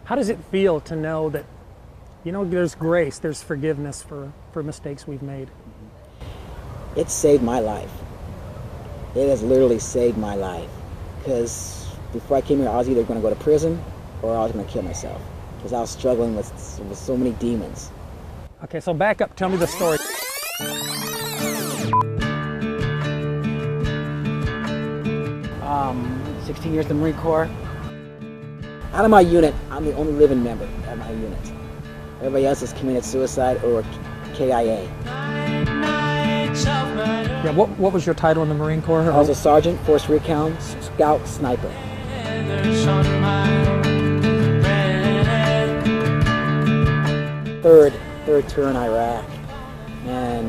How does it feel to know that, there's grace, there's forgiveness for mistakes we've made? It saved my life. It has literally saved my life. Because before I came here, I was either going to go to prison or I was going to kill myself. Because I was struggling with so many demons. Okay, so back up, tell me the story. 16 years in the Marine Corps. Out of my unit, I'm the only living member of my unit. Everybody else has committed suicide or KIA. Yeah, what was your title in the Marine Corps? I was a sergeant, force recon, scout, sniper. Third tour in Iraq, and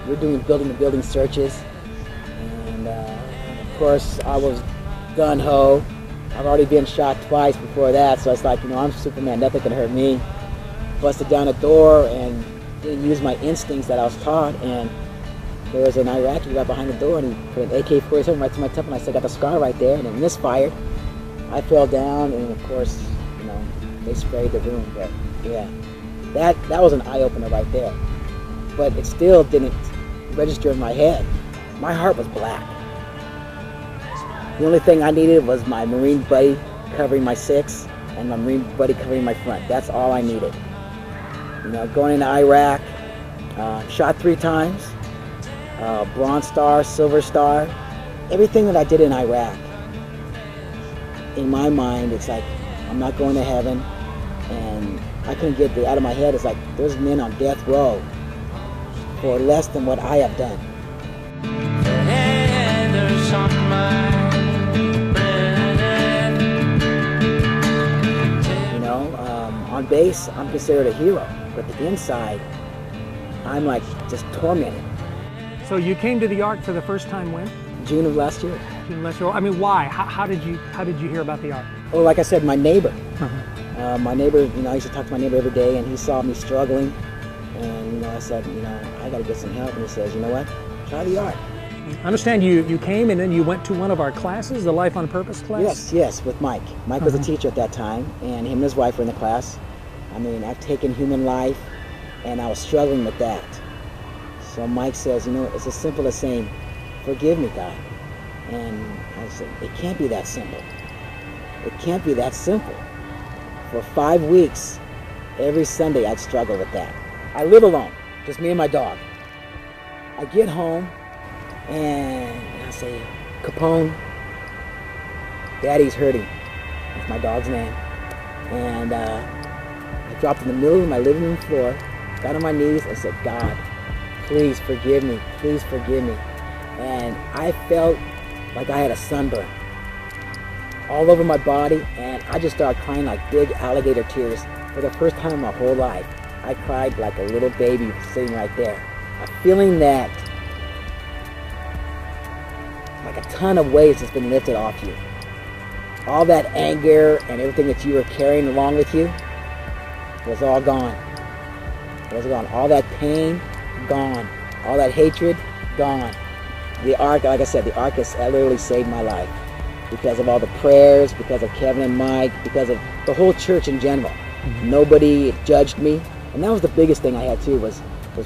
we're doing building searches, and of course I was gung-ho. I've already been shot twice before that, so it's like, I'm Superman, nothing can hurt me. Busted down a door and didn't use my instincts that I was taught, and there was an Iraqi right behind the door, and he put an AK-47 right to my temple, and I still got the scar right there, and it misfired. I fell down, and of course, they sprayed the room, but yeah. That was an eye-opener right there. But it still didn't register in my head. My heart was black. The only thing I needed was my Marine buddy covering my six and my Marine buddy covering my front. That's all I needed. Going into Iraq, shot 3 times, Bronze Star, Silver Star, everything that I did in Iraq. In my mind, it's like, I'm not going to heaven, and I couldn't get it out of my head. It's like, there's men on death row for less than what I have done. On base, I'm considered a hero, but the inside, I'm like just tormented. So you came to the Ark for the first time when? June of last year. June last year. I mean, why? How did you hear about the Ark? Well, like I said, my neighbor. My neighbor, I used to talk to my neighbor every day, and he saw me struggling, and I said, I got to get some help. And he says, you know what? Try the Ark. I understand you came and then you went to one of our classes, the Life on Purpose class? Yes, with Mike. Mike was a teacher at that time, and him and his wife were in the class. I mean, I've taken human life, and I was struggling with that. So Mike says, it's as simple as saying, forgive me, God. And I said, it can't be that simple. It can't be that simple. For 5 weeks, every Sunday, I'd struggle with that. I live alone, just me and my dog. I get home, and I say, Capone, Daddy's hurting. That's my dog's name. And I dropped in the middle of my living room floor, got on my knees, and said, God, please forgive me. Please forgive me. And I felt like I had a sunburn all over my body, and I just started crying like big alligator tears. For the first time in my whole life, I cried like a little baby sitting right there. A feeling that like a ton of weights has been lifted off you. All that anger and everything that you were carrying along with you was all gone. It was gone. All that pain, gone. All that hatred, gone. The Ark, like I said, the Ark has literally saved my life because of all the prayers, because of Kevin and Mike, because of the whole church in general. Nobody judged me, and that was the biggest thing I had too, was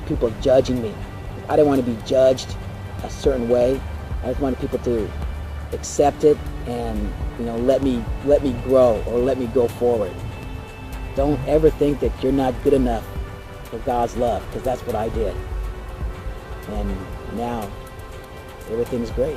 people judging me. I didn't want to be judged a certain way. I just wanted people to accept it and let me grow or let me go forward. Don't ever think that you're not good enough for God's love, because that's what I did. And now everything's great.